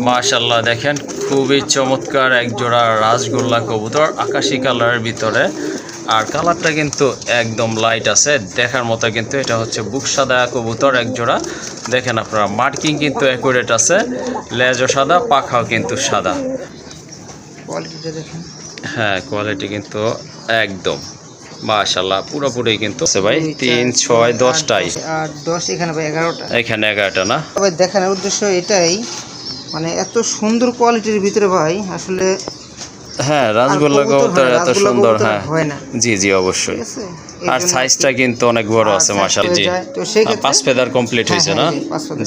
মাশাআল্লাহ দেখেন খুবই চমৎকার এক জোড়া রাজগোল্লা কবুতর আকাশী কালারের ভিতরে। আর কালারটা কিন্তু একদম লাইট আছে, দেখার মতো। কিন্তু এটা হচ্ছে বুক সাদা কবুতর এক জোড়া। দেখেন আপনারা মার্কিং কিন্তু অ্যাকুরেট আছে, লেজও সাদা, পাখাও কিন্তু সাদা। কোয়ালিটিটা দেখেন। হ্যাঁ, কোয়ালিটি কিন্তু একদম মাশাআল্লাহ পুরোপুরি কিন্তু আছে ভাই। 3, 6, 10টাই। আর 10 এখানে ভাই 11টা। এখানে 11টা না ভাই দেখানোর উদ্দেশ্য এটাই, মানে এত সুন্দর কোয়ালিটির ভিতরে ভাই আসলে। হ্যাঁ, রাজগোল্লা কবুতর এত সুন্দর। হ্যাঁ হয় না। জি জি অবশ্যই। আর সাইজটা কিন্তু অনেক বড় আছে মাশাআল্লাহ। জি, তো সেই ক্ষেত্রে 5 ফেদার কমপ্লিট হয়েছে না? হ্যাঁ,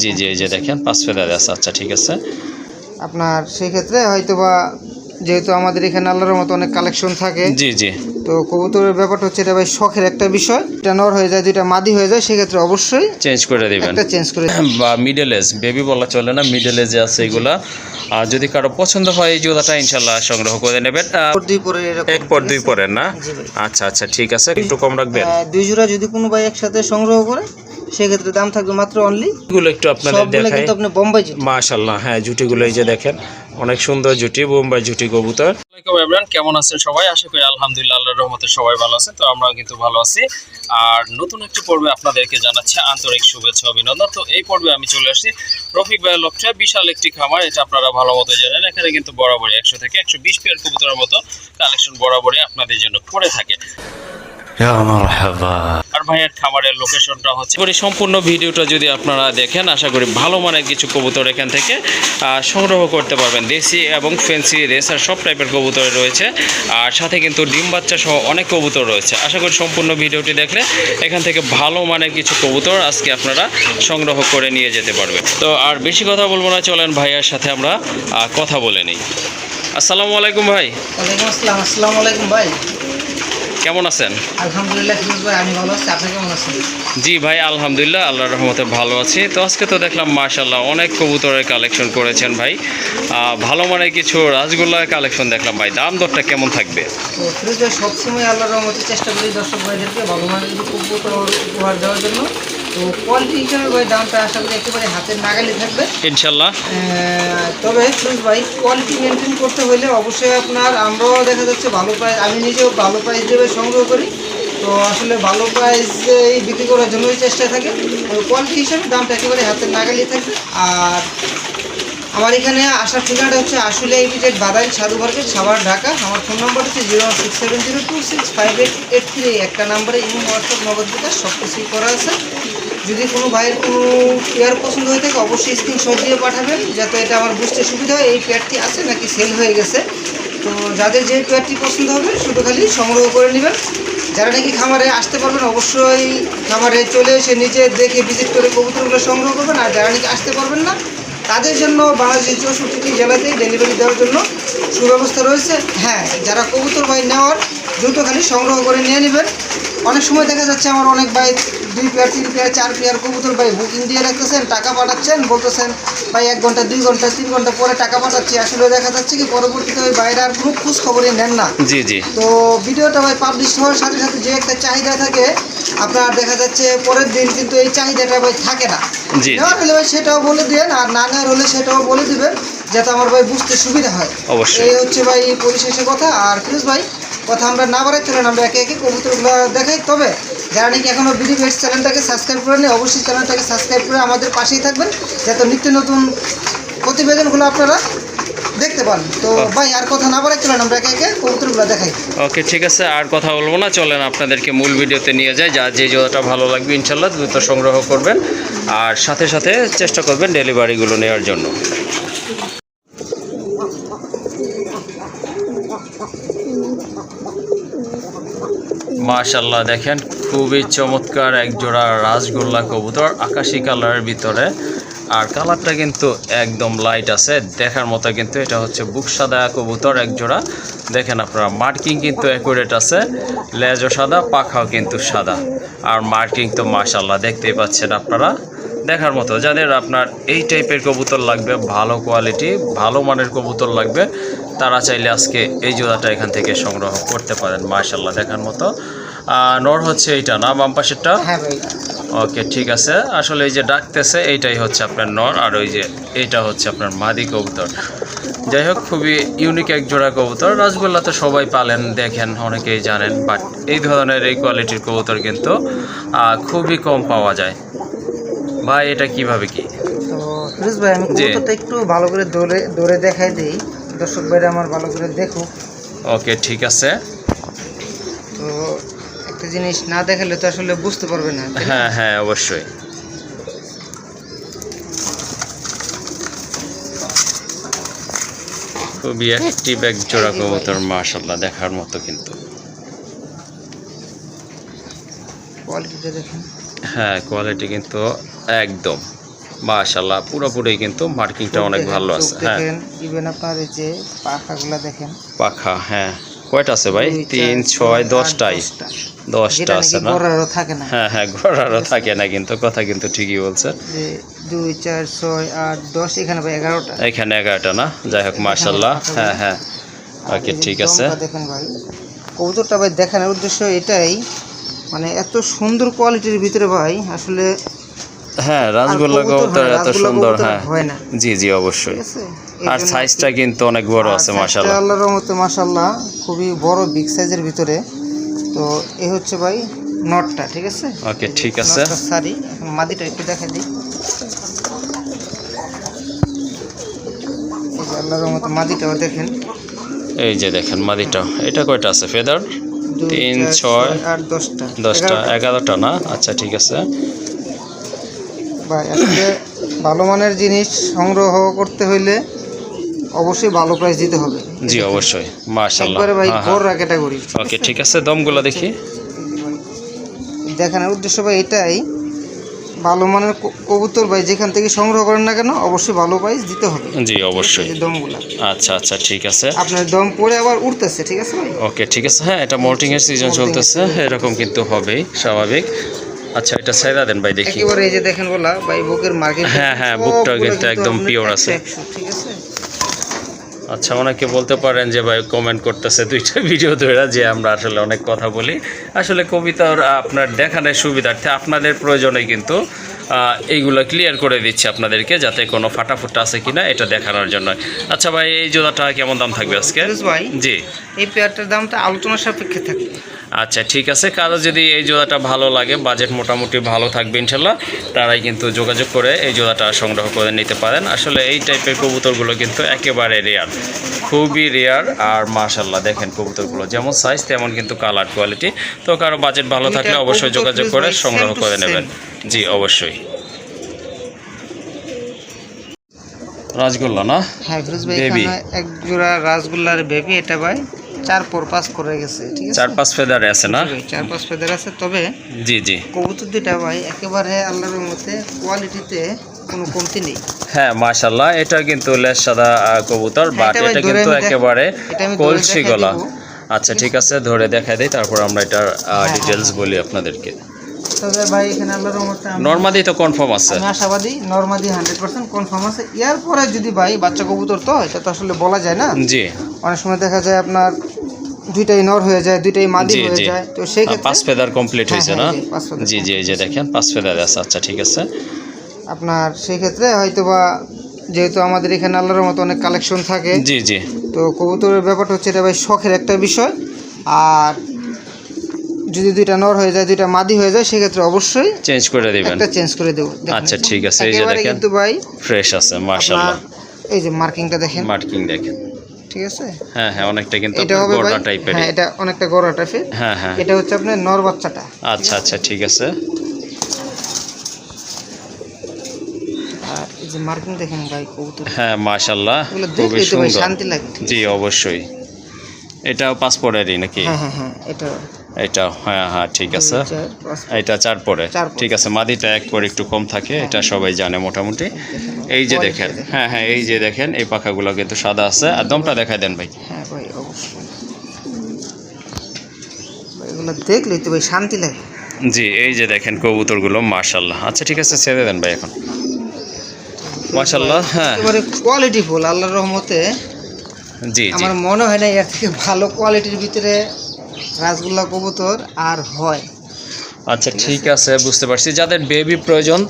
জি জি, এই যে দেখেন 5 ফেদার আছে। আচ্ছা ঠিক আছে। আপনার সেই ক্ষেত্রে হয়তোবা যেহেতু আমাদের এখানে আল্লাহর মতো অনেক কালেকশন থাকে। জি জি। তো কবুতরের ব্যাপারটা হচ্ছে এটা ভাই শখের একটা বিষয়। এটা নর হয়ে যায়, দুইটা মাদি হয়ে যায়, সেক্ষেত্রে অবশ্যই চেঞ্জ করে দিবেন। একটা চেঞ্জ করে বা মিডল এজ বেবি বলা চলে না, মিডল এজে আছে এগুলা। আর যদি কারো পছন্দ হয় এই জোড়াটা ইনশাআল্লাহ সংগ্রহ করে নেবেন। এক পর দুই পরের না? আচ্ছা আচ্ছা ঠিক আছে, একটু কম রাখবেন। দুই জোড়া যদি কোনো ভাই একসাথে সংগ্রহ করে সেক্ষেত্রে দাম থাকবে মাত্র অনলি। এগুলো একটু আপনাদের দেখাই। কিন্তু আপনি বোম্বাই জুটি। মাশাআল্লাহ, হ্যাঁ জুটিগুলো এই যে দেখেন অনেক সুন্দর জুটি, বোম্বাই জুটি কবুতর। আসসালামু আলাইকুম এভরিওয়ান, কেমন আছেন সবাই? আশা করি আলহামদুলিল্লাহ আল্লাহর রহমতে সবাই ভালো আছেন। তো আমরাও কিন্তু ভালো আছি। আর নতুন একটি পর্বে আপনাদেরকে জানাচ্ছি আন্তরিক শুভেচ্ছা অভিনন্দন। তো এই পর্বে আমি চলে আসছি রফিক ভাইয়ের লফটে। বিশাল একটি খামার, এটা আপনারা ভালো মতো জানেন। এখানে কিন্তু বরাবরই 100 থেকে 120 পেয়ার কবুতরের মতো কালেকশন বরাবরই আপনাদের জন্য করে থাকে। আর ভাইয়ের খামারের লোকেশনটা হচ্ছে সম্পূর্ণ ভিডিওটা যদি আপনারা দেখেন আশা করি ভালো মানের কিছু কবুতর এখান থেকে সংগ্রহ করতে পারবেন। দেশি এবং ফ্যান্সি রেসার সব টাইপের কবুতর রয়েছে, আর সাথে কিন্তু ডিম বাচ্চা সহ অনেক কবুতর রয়েছে। আশা করি সম্পূর্ণ ভিডিওটি দেখলে এখান থেকে ভালো মানের কিছু কবুতর আজকে আপনারা সংগ্রহ করে নিয়ে যেতে পারবেন। তো আর বেশি কথা বলবো না, চলেন ভাইয়ার সাথে আমরা কথা বলে নিই। আসসালামু আলাইকুম ভাই। ওয়ালাইকুম আসসালাম। আসসালামু আলাইকুম ভাই, কেমন আছেন? আলহামদুলিল্লাহ ভাই, আমি ভালো আছি। আপনি কেমন আছেন? জি ভাই আলহামদুলিল্লাহ আল্লাহর রহমতে ভালো আছি। তো আজকে তো দেখলাম মাশাআল্লাহ অনেক কবুতরের কালেকশন করেছেন ভাই। ভালো মানের কিছু রাজগোল্লার কালেকশন দেখলাম ভাই। দাম দরটা কেমন থাকবে? তো ফিরোজ ভাই সবসময় আল্লাহর রহমতে চেষ্টা করি দর্শক ভাইদেরকে ভালো মানের কিছু কবুতর উপহার দেওয়ার জন্য। তো কোয়ালিটি হিসাবে ভাই দামটা আশা করি একেবারে হাতের নাগালে থাকবে ইনশাল্লাহ। তবে ফিরোজ ভাই কোয়ালিটি মেনটেন করতে হলে অবশ্যই আমরাও দেখা যাচ্ছে ভালো প্রাইস, আমি নিজেও ভালো প্রাইস দেবে সংগ্রহ করি। তো আসলে ভালো প্রাইসেই বিক্রি করার জন্যই চেষ্টা থাকে। কোয়ালিটি হিসাবে দামটা একেবারে হাতের নাগালেই থাকবে। আর আমার এখানে আসার ঠিকানাটা হচ্ছে আশুলিয়া ইপিজেড বাদাইল সাধু মার্কেট, সাভার, ঢাকা। আমার ফোন নম্বর হচ্ছে 01670265883। একটা নাম্বারে ইমো, হোয়াটসঅ্যাপ, নগদ বিকাশ সব কিছুই করা আছে। যদি কোনো ভাইয়ের কোনো পেয়ার পছন্দ হয়ে থাকে অবশ্যই স্ক্রিনশট দিয়ে পাঠাবেন, যাতে এটা আমার বুঝতে সুবিধা হয় এই পেয়ারটি আছে নাকি সেল হয়ে গেছে। তো যাদের যে পেয়ারটি পছন্দ হবে শুধু খালি সংগ্রহ করে নেবেন। যারা নাকি খামারে আসতে পারবেন অবশ্যই খামারে চলে এসে নিজে দেখে ভিজিট করে কবুতরগুলো সংগ্রহ করবেন। আর যারা নাকি আসতে পারবেন না তাদের জন্য বাংলাদেশের 64টি জেলাতেই ডেলিভারি দেওয়ার জন্য সুব্যবস্থা রয়েছে। হ্যাঁ, যারা কবুতর ভাই নেওয়ার দ্রুত খালি সংগ্রহ করে নিয়ে নেবেন। অনেক সময় দেখা যাচ্ছে আমার অনেক ভাই 2 পেয়ার 3 পেয়ার 4 পেয়ার কবুতর ভাই বুকিং দিয়ে রাখতেছেন, টাকা পাঠাচ্ছেন, বলতেছেন ভাই 1 ঘন্টা 2 ঘন্টা 3 ঘন্টা পরে টাকা পাঠাচ্ছি। আসলে দেখা যাচ্ছে কি পরবর্তীতে ওই বাইরে আর কোনো খোঁজ খবরই নেন না। জি জি। তো ভিডিওটা ভাই পাবলিশ হওয়ার সাথে সাথে যে একটা চাহিদা থাকে আপনার দেখা যাচ্ছে পরের দিন কিন্তু এই চাহিদাটা ভাই থাকে না। নেওয়ার হলে ভাই সেটাও বলে দেন, আর না নেওয়ার হলে সেটাও বলে দিবেন, যাতে আমার ভাই বুঝতে সুবিধা হয়। অবশ্যই এই হচ্ছে ভাই পরিশেষে কথা। আর ফিরোজ ভাই কথা আমরা না বাড়াই, চলেন আমরা একে একে কবুতরগুলো দেখাই। তবে যারা নাকি এখনও বিডি পেটস চ্যানেলটাকে সাবস্ক্রাইব করে নেই অবশ্যই চ্যানেলটাকে সাবস্ক্রাইব করে আমাদের পাশেই থাকবেন, যাতে নিত্য নতুন প্রতিবেদনগুলো আপনারা দেখতে পান। তো ভাই আর কথা না বাড়াই, চলেন আমরা একে একে কবুতরগুলো দেখাই। ওকে ঠিক আছে, আর কথা বলবো না, চলেন আপনাদেরকে মূল ভিডিওতে নিয়ে যাই। যা যে জোড়াটা ভালো লাগবে ইনশাল্লাহ দ্রুত সংগ্রহ করবেন, আর সাথে সাথে চেষ্টা করবেন ডেলিভারিগুলো নেওয়ার জন্য। মাশাআল্লাহ দেখেন খুবই চমৎকার এক জোড়া রাজগোল্লা কবুতর আকাশী কালারের ভিতরে। আর কালারটা কিন্তু একদম লাইট আছে, দেখার মতো। কিন্তু এটা হচ্ছে বুক সাদা কবুতর এক জোড়া। দেখেন আপনারা মার্কিং কিন্তু অ্যাকুরেট আছে, লেজও সাদা, পাখাও কিন্তু সাদা। আর মার্কিং তো মাশাআল্লাহ দেখতেই পাচ্ছেন আপনারা, দেখার মতো। যাদের আপনার এই টাইপের কবুতর লাগবে, ভালো কোয়ালিটি ভালো মানের কবুতর লাগবে, তারা চাইলে আজকে এই জোড়াটা এখান থেকে সংগ্রহ করতে পারেন। মাশাআল্লাহ দেখার মতো। নর হচ্ছে এইটা না, বাম পাশেরটা? হ্যাঁ ভাই। ওকে, ঠিক আছে। আসলে এই যে ডাকতেছে এইটাই হচ্ছে আপনার নর, আর ওই যে এইটা হচ্ছে আপনার মাদি কবুতর। যাই হোক, খুবই ইউনিক এক জোড়া কবুতর। রাজগোল্লা তো সবাই পালেন, দেখেন, অনেকেই জানেন, বাট এই ধরনের এই কোয়ালিটির কবুতর কিন্তু খুবই কম পাওয়া যায়। ভাই এটা কিভাবে কি? তো ফিরোজ ভাই, আমি কবুতরটা একটু ভালো করে দৌড়ে দেখাই দিই, দর্শক ভাইরা আমার ভালো করে দেখুক। ওকে, ঠিক আছে। তো একটা জিনিস না দেখালে তো আসলে বুঝতে পারবে না। হ্যাঁ হ্যাঁ, অবশ্যই। খুবই অ্যাক্টিভ এক জোড়া কবুতর, মাশাআল্লাহ, দেখার মতো কিন্তু। কোয়ালিটিটা দেখেন। হ্যাঁ, কোয়ালিটি কিন্তু একদম মাশাআল্লাহ, পুরোপুরি কিন্তু মার্কিংটা অনেক ভালো আছে। হ্যাঁ, ইভেন আপনার এই যে পাখাগুলা দেখেন, পাখা। হ্যাঁ, কয়টা আছে ভাই? 3, 6, 10টাই। 10টা আছে না? গড়ারও থাকে না। হ্যাঁ হ্যাঁ, ঘোরারও থাকে না, কিন্তু কথা কিন্তু ঠিকই বলছে। যে 2, 4, 6, 8, 10, এখানে ভাই 11টা। এখানে 11টা না? যাই হোক, মাশাআল্লাহ। হ্যাঁ হ্যাঁ, ওকে, ঠিক আছে। দেখেন ভাই, কবুতরটা ভাই দেখানোর উদ্দেশ্য এটাই, মানে এত সুন্দর কোয়ালিটির ভিতরে ভাই আসলে। হ্যাঁ, রাজগোল্লা কবুতর এত সুন্দর। হ্যাঁ, হয় না। জি জি, অবশ্যই। আর সাইজটা কিন্তু অনেক বড় আছে, মাশাআল্লাহ। আল্লাহর রহমতে মাশাআল্লাহ, খুবই বড় বিগ সাইজের ভিতরে। তো এই হচ্ছে ভাই নটটা, ঠিক আছে? ওকে, ঠিক আছে। সারি, এখন মাদিটা একটু দেখা দিই। এই যে আল্লাহর রহমতে মাদিটাও দেখেন। এই যে দেখেন মাদিটা। এটা কয়টা আছে ফেদার? 3, 6, 8, 10টা। 10টা, 11টা না? আচ্ছা, ঠিক আছে। ভাই আসলে ভালো মানের জিনিস সংগ্রহ করতে হইলে অবশ্যই ভালো প্রাইস দিতে হবে। জি, অবশ্যই, মাশাআল্লাহ। একবারে ভাই গড়রা ক্যাটাগরি। ওকে, ঠিক আছে। দমগুলো দেখি। দেখানোর উদ্দেশ্য ভাই এটাই, ভালো মানের কবুতর ভাই যেখান থেকে সংগ্রহ করেন না কেন অবশ্যই ভালো প্রাইস দিতে হবে। জি, অবশ্যই। দমগুলা, আচ্ছা আচ্ছা, ঠিক আছে। আপনার দম পরে আবার উঠতেছে, ঠিক আছে ভাই? ওকে, ঠিক আছে। হ্যাঁ, এটা মোল্টিং এর সিজন চলতেছে, এরকম কিন্তু হবেই, স্বাভাবিক। আচ্ছা, এটা সাইদা দেন ভাই, দেখি। একেবারে এই যে দেখেন বলা ভাই, বুকের মার্কিং। হ্যাঁ হ্যাঁ, বুকটা কিন্তু একদম পিওর আছে। ঠিক আছে। আচ্ছা, অনেকে বলতে পারেন যে ভাই কমেন্ট করতেছে দুইটা ভিডিও ধরে যে আমরা আসলে অনেক কথা বলি। আসলে কবিতার আপনার দেখানোর সুবিধার্থে আপনাদের প্রয়োজনে কিন্তু এইগুলো ক্লিয়ার করে দিচ্ছি আপনাদেরকে, যাতে কোনো ফাটাফুটা আছে কিনা এটা দেখানোর জন্য। আচ্ছা ভাই, এই জোড়াটা কেমন দাম থাকবে আজকে? ভাই জি, এই পেয়ারটার দামটা আলোচনা সাপেক্ষে থাকবে। আচ্ছা, ঠিক আছে। কারো যদি এই জোড়াটা ভালো লাগে, বাজেট মোটামুটি ভালো থাকবে ইনশাল্লাহ, তারাই কিন্তু যোগাযোগ করে এই জোড়াটা সংগ্রহ করে নিতে পারেন। আসলে এই টাইপের কবুতরগুলো কিন্তু একেবারে রেয়ার, খুবই রেয়ার। আর মাশাআল্লাহ দেখেন কবুতরগুলো যেমন সাইজ তেমন কিন্তু কালার কোয়ালিটি। তো কারো বাজেট ভালো থাকলে অবশ্যই যোগাযোগ করে সংগ্রহ করে নেবেন। জি, অবশ্যই। রাজগোল্লা না? হ্যাঁ ফিরোজ ভাই, এখানে এক জোড়া রাজগোল্লার বেবি, এটা ভাই 4-5 করে গেছে, ঠিক আছে? 4-5 ফেদারে আছে না? 4-5 ফেদার আছে। তবে জি জি, কবুতর দুটা ভাই একেবারে আল্লাহর মতে কোয়ালিটিতে কোনো কমতি নেই। হ্যাঁ, মাশাআল্লাহ। এটা কিন্তু লেস সাদা কবুতর, বাট এটা কিন্তু একেবারে কলসি গলা। আচ্ছা, ঠিক আছে, ধরে দেখাই দেই, তারপর আমরা এটার ডিটেলস বলি আপনাদেরকে। তবে ভাই এখানে আল্লাহর রহমতে নরমাদি তো কনফার্ম আছে, আমি আশাবাদী, নরমাদি 100% কনফার্ম আছে। এর পরে যদি ভাই বাচ্চা কবুতর, তো এটা তো আসলে বলা যায় না। জি, অনেক সময় দেখা যায় আপনার দুইটাই নর হয়ে যায়, দুইটাই মাদি হয়ে যায়। তো সেই ক্ষেত্রে 5 ফেদার কমপ্লিট হয়েছে না? হ্যাঁ, জি জি, এই যে দেখেন 5 ফেদার আছে। আচ্ছা, ঠিক আছে। আপনার সেই ক্ষেত্রে হয়তোবা, যেহেতু আমাদের এখানে আল্লাহর মতো অনেক কালেকশন থাকে, জি জি, তো কবুতরের ব্যাপারটা হচ্ছে এটা ভাই শখের একটা বিষয়। আর যদি দুইটা নর হয়ে যায়, দুইটা মাদি হয়ে যায়, সেক্ষেত্রে অবশ্যই চেঞ্জ করে দিবেন। একটা চেঞ্জ করে দেবো। আচ্ছা, ঠিক আছে। এই যে দেখেন কিন্তু ভাই ফ্রেশ আছে, মাশাআল্লাহ। এই যে মার্কিংটা দেখেন, মার্কিং দেখেন, ঠিক আছে? হ্যাঁ হ্যাঁ, অনেকটা কিন্তু এটা হবে গোড়া টাইপের। হ্যাঁ, এটা অনেকটা গোড়া টাইপের। হ্যাঁ হ্যাঁ, এটা হচ্ছে আপনার নর বাচ্চাটা। আচ্ছা আচ্ছা, ঠিক আছে। আর এই যে মার্কিং দেখেন ভাই কবুতর, হ্যাঁ, মাশাআল্লাহ, এগুলো খুবই দেখলে তো ভাই সুন্দর। শান্তি লাগে। জি, অবশ্যই। এটাও পাসপোর্টেরই নাকি? হ্যাঁ হ্যাঁ হ্যাঁ, এটা হ্যাঁ হ্যাঁ, ঠিক আছে। এটা 4 পরে, ঠিক আছে। মাদিটা 1 পরে একটু কম থাকে, এটা সবাই জানে মোটামুটি। এই যে দেখেন, হ্যাঁ হ্যাঁ, এই যে দেখেন এই পাখাগুলো কিন্তু সাদা আছে। আর দমটা দেখাই দেন ভাই। হ্যাঁ ভাই, অবশ্যই। এগুলো দেখলেই তো ভাই শান্তি লাগে। জি, এই যে দেখেন কবুতরগুলো, মাশাআল্লাহ। আচ্ছা, ঠিক আছে, ছেড়ে দেন ভাই এখন। মাশাআল্লাহ, হ্যাঁ, একেবারে কোয়ালিটি ফুল আল্লাহর রহমতে। জি জি, আমার মনে হয় না এর থেকে ভালো কোয়ালিটির ভিতরে রাসগোল্লা কবুতর আর হয়। আচ্ছা ঠিক আছে, বুঝতে পারছি। যাদের বেবি প্রয়োজন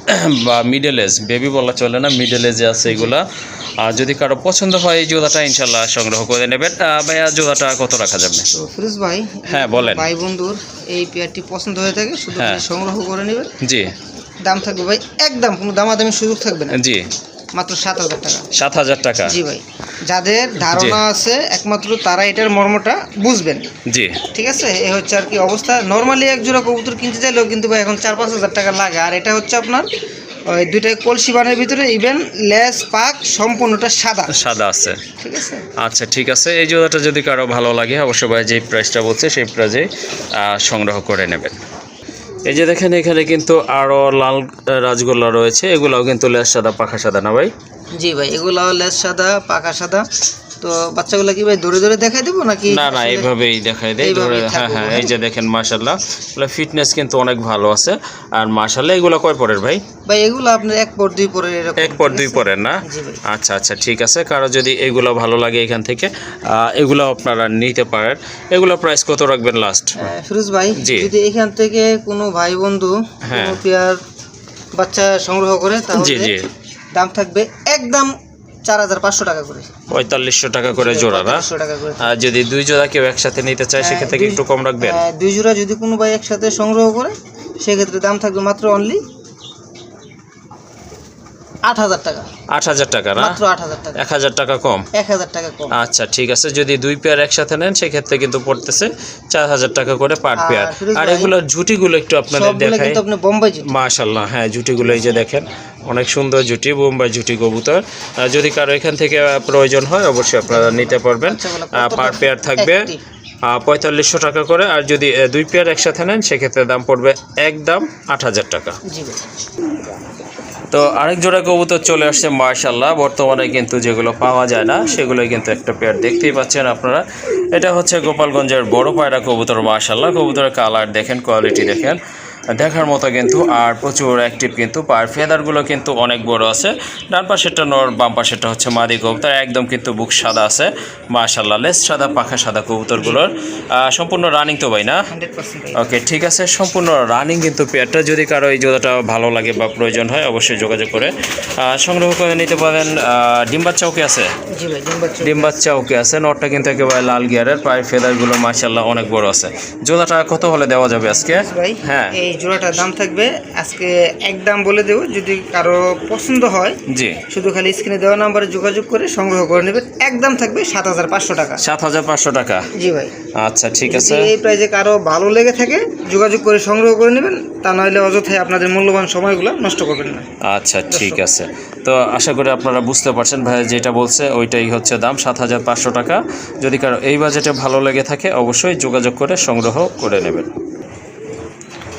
বা মিডল এজ, বেবি বলা চলে না, মিডল এজে আছে এগুলা, আর যদি কারো পছন্দ হয় এই জোড়াটা ইনশাল্লাহ সংগ্রহ করে নেবেন। ভাইয়া জোড়াটা কত রাখা যাবে? তো ফিরোজ ভাই, হ্যাঁ বলেন। ভাই বন্ধুর এই পেয়ারটি পছন্দ হয়ে থাকে শুধু হ্যাঁ। সংগ্রহ করে নেবেন। জি। দাম থাকবে ভাই একদম, কোনো দামাদামি সুযোগ থাকবে না। জি। মাত্র 7,000 টাকা। 7,000 টাকা। জি ভাই, যাদের ধারণা আছে একমাত্র তারা এটার মর্মটা বুঝবেন। জি। ঠিক আছে, এই হচ্ছে আর কি অবস্থা। নর্মালি এক জোড়া কবুতর কিনতে চাইলেও কিন্তু ভাই এখন 4-5 হাজার টাকা লাগে। আর এটা হচ্ছে আপনার ওই দুইটাই কলসি বানের ভিতরে, ইভেন লেস পাক সম্পূর্ণটা সাদা সাদা আছে। ঠিক আছে। আচ্ছা ঠিক আছে, এই জোড়াটা যদি কারো ভালো লাগে অবশ্যই ভাই যে প্রাইসটা বলছে সেই প্রাইসে সংগ্রহ করে নেবেন। এই যে দেখেন এখানে কিন্তু আরও লাল রাজগোল্লা রয়েছে, এগুলাও কিন্তু লেস সাদা পাখা সাদা না ভাই? জি ভাই, এগুলো লেস সাদা পাকা সাদা। তো বাচ্চাগুলো কি ভাই ধরে ধরে দেখাই দেবো নাকি? না না, এইভাবেই দেখাই দেয় ধরে। হ্যাঁ হ্যাঁ, এই যে দেখেন মাশাআল্লাহ, এগুলো ফিটনেস কিন্তু অনেক ভালো আছে। আর মাশাআল্লাহ এগুলো কয় পরের ভাই? ভাই এগুলো আপনার 1 পর 2 পরের এরকম। 1 পর 2 পরের না? জি ভাই। আচ্ছা আচ্ছা ঠিক আছে, কারো যদি এগুলো ভালো লাগে এখান থেকে এগুলো আপনারা নিতে পারেন। এগুলো প্রাইস কত রাখবেন লাস্ট? ফিরোজ ভাই, যদি এখান থেকে কোনো ভাই বন্ধু কোনো পেয়ার বাচ্চা সংগ্রহ করে তাহলে দাম থাকবে একদম 4,500 টাকা করে। 4500 টাকা করে জোড়া না? আর যদি 2 জোড়া কেউ একসাথে নিতে চায় সেক্ষেত্রে একটু কম রাখবেন? 2 জোড়া যদি কোনো ভাই একসাথে সংগ্রহ করে সেক্ষেত্রে দাম থাকবে মাত্র অনলি 8,000 টাকা। 8,000 টাকা না? মাত্র 8,000 টাকা। 1,000 টাকা কম? 1,000 টাকা কম। আচ্ছা ঠিক আছে, যদি 2 পেয়ার একসাথে নেন সেক্ষেত্রে কিন্তু পড়তেছে 4,000 টাকা করে পার পেয়ার। আর এগুলোর জুটিগুলো একটু আপনাদের দেখাই। মাশাআল্লাহ, হ্যাঁ জুটিগুলো এই যে দেখেন অনেক সুন্দর জুটি, বোম্বাই জুটি কবুতর। যদি কারো এখান থেকে প্রয়োজন হয় অবশ্যই আপনারা নিতে পারবেন। পার পেয়ার থাকবে 4500 টাকা করে। আর যদি 2 পেয়ার একসাথে নেন সেক্ষেত্রে দাম পড়বে একদম 8,000 টাকা। তো আরেক জোড়া কবুতর চলে আসছে মাশাআল্লাহ, বর্তমানে কিন্তু যেগুলো পাওয়া যায় না সেগুলোই কিন্তু একটা পেয়ার দেখতেই পাচ্ছেন আপনারা। এটা হচ্ছে গোপালগঞ্জের বড় পায়রা কবুতর। মাশাআল্লাহ কবুতরের কালার দেখেন, কোয়ালিটি দেখেন, দেখার মতো কিন্তু। আর প্রচুর অ্যাক্টিভ কিন্তু, পার ফেদারগুলো কিন্তু অনেক বড় আছে। ডান পাশেরটা নর, বাম পাশেরটা হচ্ছে মাদি কবুতর। একদম কিন্তু বুক সাদা আছে মাশাআল্লাহ, লেস সাদা পাখা সাদা কবুতরগুলোর। সম্পূর্ণ রানিং তো ভাই না? ওকে ঠিক আছে, সম্পূর্ণ রানিং কিন্তু পেয়ারটা। যদি কারো এই জোড়াটা ভালো লাগে বা প্রয়োজন হয় অবশ্যই যোগাযোগ করে সংগ্রহ করে নিতে পারেন। ডিম বাচ্চা ওকে আছে? ডিম বাচ্চা ওকে আছে। নটটা কিন্তু একেবারে লাল গিয়ারের, পায়ের ফেদারগুলো মাশাআল্লাহ অনেক বড় আছে। জোড়াটা কত হলে দেওয়া যাবে আজকে? হ্যাঁ, এই জোড়াটার দাম থাকবে আজকে একদম বলে দেব, যদি কারো পছন্দ হয় জি শুধু খালি স্ক্রিনে দেওয়া নাম্বারে যোগাযোগ করে সংগ্রহ করে নেবেন। একদম থাকবে 7,500 টাকা। 7,500 টাকা? জি ভাই। আচ্ছা ঠিক আছে, এই প্রাইসে কারো ভালো লেগে থাকে যোগাযোগ করে সংগ্রহ করে নেবেন, তা নইলে অযথায় আপনাদের মূল্যবান সময়গুলো নষ্ট করবেন না। আচ্ছা ঠিক আছে। তো আশা করি আপনারা বুঝতে পারছেন ভাই যেটা বলছে ওইটাই হচ্ছে দাম 7,500 টাকা। যদি কারো এই বাজেটে ভালো লেগে থাকে অবশ্যই যোগাযোগ করে সংগ্রহ করে নেবেন।